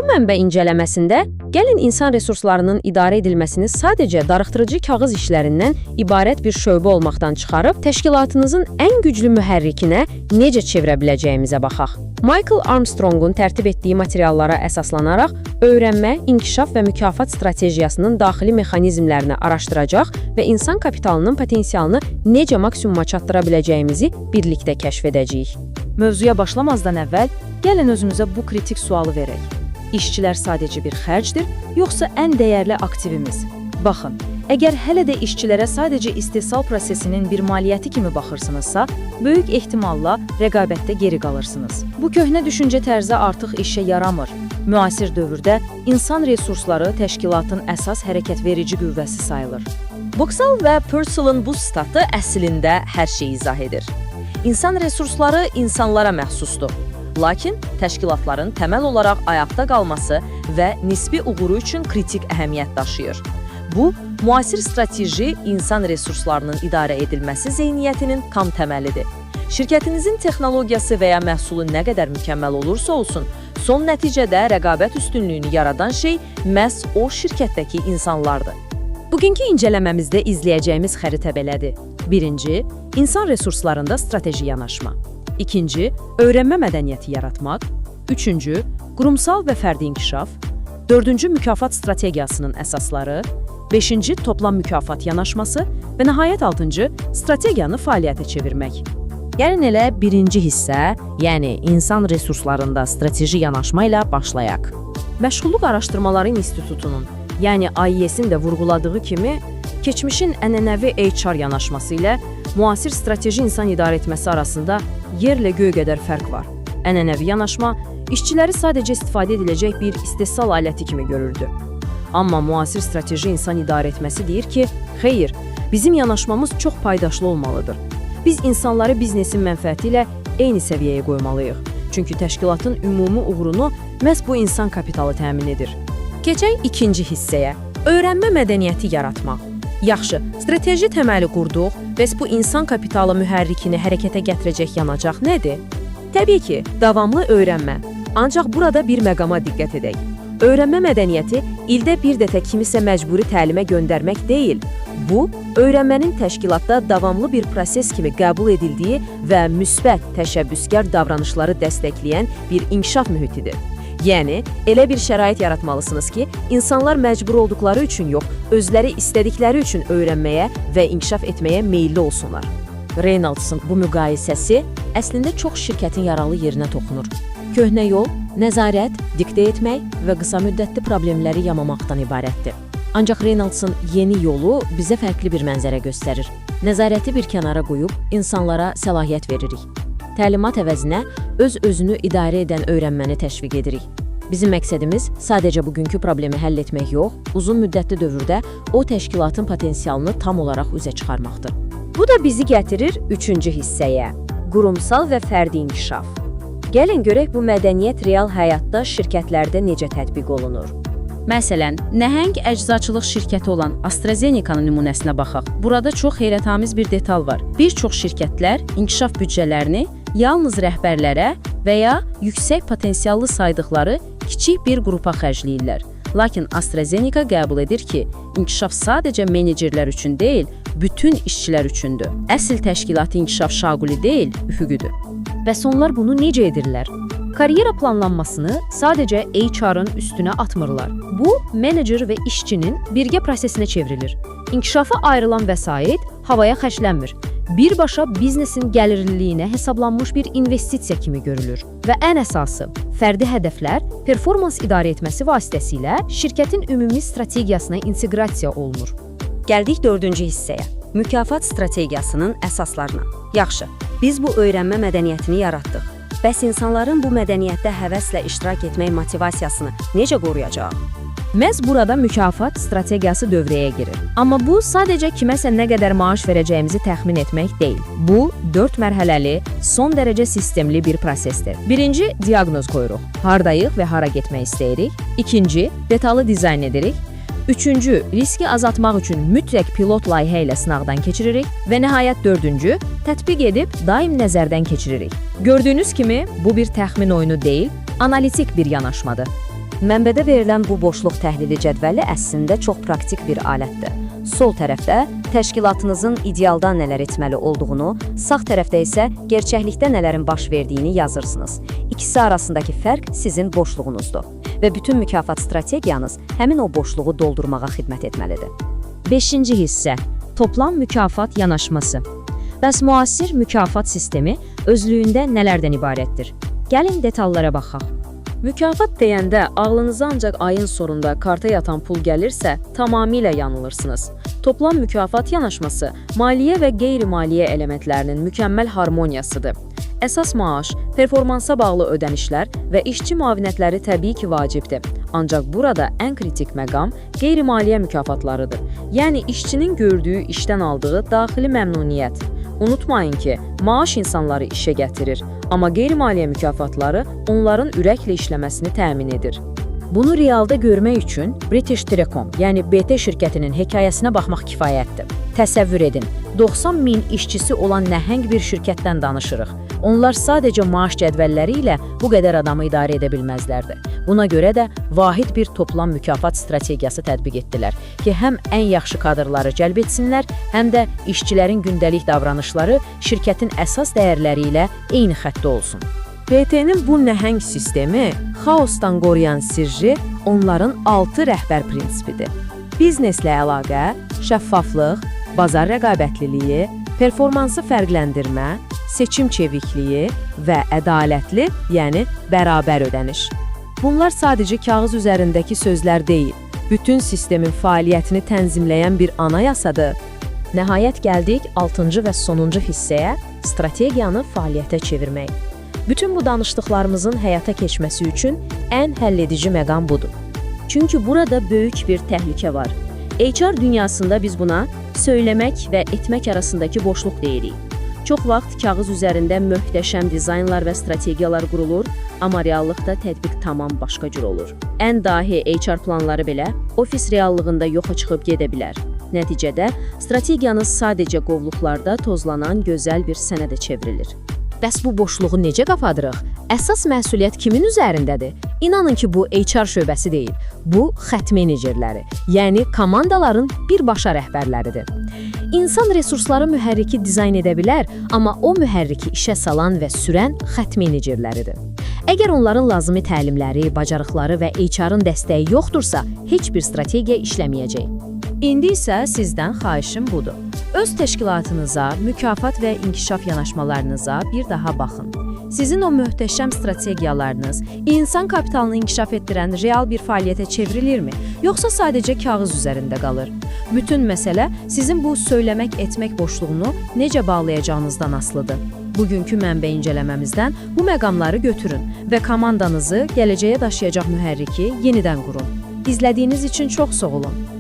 Bu mənbə incələməsində gəlin insan resurslarının idarə edilməsini sadəcə darıxdırıcı kağız işlərindən ibarət bir şöbə olmaqdan çıxarıb, təşkilatınızın ən güclü mühərrikinə necə çevirə biləcəyimizə baxaq. Michael Armstrongun tərtib etdiyi materiallara əsaslanaraq, öyrənmə, inkişaf və mükafat stratejiyasının daxili mexanizmlərini araşdıracaq və insan kapitalının potensialını necə maksimuma çatdıra biləcəyimizi birlikdə kəşf edəcəyik. Mövzuya başlamazdan əvvəl, gəlin özümüzə bu kritik sualı verək. İşçilər sadəcə bir xərcdir, yoxsa ən dəyərli aktivimiz? Baxın, əgər hələ də işçilərə sadəcə istehsal prosesinin bir maliyyəti kimi baxırsınızsa, böyük ehtimalla rəqabətdə geri qalırsınız. Bu köhnə düşüncə tərzi artıq işə yaramır. Müasir dövrdə insan resursları təşkilatın əsas hərəkət verici qüvvəsi sayılır. Boxall və Purcell'ın bu statı əslində hər şeyi izah edir. İnsan resursları insanlara məxsusdur. Lakin təşkilatların təməl olaraq ayaqda qalması və nisbi uğuru üçün kritik əhəmiyyət daşıyır. Bu, müasir strateji insan resurslarının idarə edilməsi zeyniyyətinin tam təməlidir. Şirkətinizin texnologiyası və ya məhsulu nə qədər mükəmməl olursa olsun, son nəticədə rəqabət üstünlüyünü yaradan şey məhz o şirkətdəki insanlardır. Bugünkü incələməmizdə izləyəcəyimiz xəritə belədir. Birinci, insan resurslarında strateji yanaşma. İkinci, öyrənmə mədəniyyəti yaratmaq. Üçüncü, qurumsal və fərdi inkişaf. Dördüncü, mükafat strategiyasının əsasları. Beşinci, toplam mükafat yanaşması. Və nəhayət altıncı, strategiyanı fəaliyyətə çevirmək. Gəlin elə birinci hissə, yəni insan resurslarında strateji yanaşma ilə başlayaq. Məşğulluq Araşdırmaları İnstitutunun, yəni AIS-in də vurğuladığı kimi, keçmişin ənənəvi HR yanaşması ilə müasir strateji insan idarə etməsi arasında yerlə göy qədər fərq var. Ənənəvi yanaşma işçiləri sadəcə istifadə ediləcək bir istehsal aləti kimi görürdü. Amma müasir strateji insan idarə etməsi deyir ki, xeyr, bizim yanaşmamız çox paydaşlı olmalıdır. Biz insanları biznesin mənfəəti ilə eyni səviyyəyə qoymalıyıq. Çünki təşkilatın ümumi uğurunu məhz bu insan kapitalı təmin edir. Keçək ikinci hissəyə. Öyrənmə mədəniyyəti yaratmaq. Yaxşı, strateji təməli qurduq, bəs bu insan kapitalı mühərrikini hərəkətə gətirəcək yanacaq nədir? Təbii ki, davamlı öyrənmə. Ancaq burada bir məqama diqqət edək. Öyrənmə mədəniyyəti ildə bir dəfə kimisə məcburi təlimə göndərmək deyil. Bu, öyrənmənin təşkilatda davamlı bir proses kimi qəbul edildiyi və müsbət, təşəbbüskar davranışları dəstəkləyən bir inkişaf mühitidir. Yəni, elə bir şərait yaratmalısınız ki, insanlar məcbur olduqları üçün yox, özləri istədikləri üçün öyrənməyə və inkişaf etməyə meyilli olsunlar. Reynolds'ın bu müqayisəsi əslində çox şirkətin yaralı yerinə toxunur. Köhnə yol, nəzarət, diktə etmək və qısa müddətli problemləri yamamaqdan ibarətdir. Ancaq Reynolds'ın yeni yolu bizə fərqli bir mənzərə göstərir. Nəzarəti bir kənara qoyub, insanlara səlahiyyət veririk. Təlimat əvəzinə öz-özünü idarə edən öyrənməni təşviq edirik. Bizim məqsədimiz sadəcə bugünkü problemi həll etmək yox, uzun müddətli dövrdə o təşkilatın potensialını tam olaraq üzə çıxarmaqdır. Bu da bizi gətirir üçüncü hissəyə. Qurumsal və fərdi inkişaf. Gəlin görək bu mədəniyyət real həyatda şirkətlərdə necə tətbiq olunur. Məsələn, nəhəng əczaçılıq şirkəti olan AstraZeneca-nın nümunəsinə baxaq. Burada çox heyrətamiz bir detal var. Bir çox şirkətlər inkişaf büdcələrini yalnız rəhbərlərə və ya yüksək potensiallı saydıqları kiçik bir qrupa xərcləyirlər. Lakin AstraZeneca qəbul edir ki, inkişaf sadəcə menecerlər üçün deyil, bütün işçilər üçündür. Əsl təşkilatı inkişaf şaquli deyil, üfüqüdür. Bəs onlar bunu necə edirlər? Karyera planlanmasını sadəcə HR-ın üstünə atmırlar. Bu, menecer və işçinin birgə prosesinə çevrilir. İnkişafa ayrılan vəsait havaya xərclənmir. Birbaşa biznesin gəlirliliyinə hesablanmış bir investisiya kimi görülür. Və ən əsası, fərdi hədəflər performans idarə etməsi vasitəsilə şirkətin ümumi strategiyasına inteqrasiya olunur. Gəldik dördüncü hissəyə. Mükafat strategiyasının əsaslarına. Yaxşı, biz bu öyrənmə mədəniyyətini yaratdıq. Bəs insanların bu mədəniyyətdə həvəslə iştirak etmək motivasiyasını necə qoruyacaq? Məhz burada mükafat strategiyası dövrəyə girir. Amma bu sadəcə kiməsə nə qədər maaş verəcəyimizi təxmin etmək deyil. Bu, 4 mərhələli, son dərəcə sistemli bir prosesdir. Birinci, diaqnoz qoyuruq. Hardayıq və hara getmək istəyirik. İkinci, detallı dizayn edirik. Üçüncü, riski azaltmaq üçün mütləq pilot layihə ilə sınaqdan keçiririk. Və nəhayət dördüncü, tətbiq edib daim nəzərdən keçiririk. Gördüyünüz kimi, bu bir təxmin oyunu deyil, analitik bir yanaşmadır. Mənbədə verilən bu boşluq təhlili cədvəli əslində çox praktik bir alətdir. Sol tərəfdə təşkilatınızın idealda nələr etməli olduğunu, sağ tərəfdə isə gerçəklikdə nələrin baş verdiyini yazırsınız. İkisi arasındakı fərq sizin boşluğunuzdur və bütün mükafat strategiyanız həmin o boşluğu doldurmağa xidmət etməlidir. 5-ci hissə toplam mükafat yanaşması. Bəs müasir mükafat sistemi özlüyündə nələrdən ibarətdir? Gəlin detallara baxaq. Mükafat deyəndə ağlınıza ancaq ayın sonunda karta yatan pul gəlirsə, tamamilə yanılırsınız. Toplam mükafat yanaşması maliyyə və qeyri-maliyyə elementlərinin mükəmməl harmoniyasıdır. Əsas maaş, performansa bağlı ödənişlər və işçi müavinətləri təbii ki vacibdir. Ancaq burada ən kritik məqam qeyri-maliyyə mükafatlarıdır. Yəni işçinin gördüyü işdən aldığı daxili məmnuniyyət. Unutmayın ki, maaş insanları işə gətirir, amma qeyri-maliyyə mükafatları onların ürəklə işləməsini təmin edir. Bunu realda görmək üçün British Telecom, yəni BT şirkətinin hekayəsinə baxmaq kifayətdir. Təsəvvür edin, 90 min işçisi olan nəhəng bir şirkətdən danışırıq. Onlar sadəcə maaş cədvəlləri ilə bu qədər adamı idarə edə bilməzlərdi. Buna görə də vahid bir toplam mükafat strategiyası tətbiq etdilər ki, həm ən yaxşı kadrları cəlb etsinlər, həm də işçilərin gündəlik davranışları şirkətin əsas dəyərləri ilə eyni xəttdə olsun. BT-nin bu nəhəng sistemi xaosdan qoruyan sirri onların 6 rəhbər prinsipidir. Bizneslə əlaqə, şəffaflıq, bazar rəqabətliliyi, performansı fərqləndirmə, seçim çevikliyi və ədalətli, yəni bərabər ödəniş. Bunlar sadəcə kağız üzərindəki sözlər deyil, bütün sistemin fəaliyyətini tənzimləyən bir anayasadır. Nəhayət gəldik 6-cı və sonuncu hissəyə, strategiyanı fəaliyyətə çevirmək. Bütün bu danışdıqlarımızın həyata keçməsi üçün ən həlledici məqam budur. Çünki burada böyük bir təhlükə var. HR dünyasında biz buna söyləmək və etmək arasındakı boşluq deyirik. Çox vaxt kağız üzərində möhtəşəm dizaynlar və strategiyalar qurulur, amma reallıqda tətbiq tamam başqa cür olur. Ən dahi HR planları belə ofis reallığında yoxa çıxıb gedə bilər. Nəticədə strategiyanız sadəcə qovluqlarda tozlanan gözəl bir sənədə çevrilir. Bəs bu boşluğu necə qapadırıq? Əsas məsuliyyət kimin üzərindədir? İnanın ki, bu HR şöbəsi deyil. Bu xətt menecerləri, yəni komandaların birbaşa rəhbərləridir. İnsan resursları mühərriki dizayn edə bilər, amma o mühərriki işə salan və sürən xətt menecerləridir. Əgər onların lazımi təlimləri, bacarıqları və HR-ın dəstəyi yoxdursa, heç bir strategiya işləməyəcək. İndi isə sizdən xahişim budur. Öz təşkilatınıza, mükafat və inkişaf yanaşmalarınıza bir daha baxın. Sizin o möhtəşəm strategiyalarınız insan kapitalını inkişaf etdirən real bir fəaliyyətə çevrilirmi, yoxsa sadəcə kağız üzərində qalır? Bütün məsələ sizin bu söyləmək etmək boşluğunu necə bağlayacağınızdan asılıdır. Bugünkü mənbə incələməmizdən bu məqamları götürün və komandanızı gələcəyə daşıyacaq mühərriki yenidən qurun. İzlədiyiniz üçün çox sağ olun.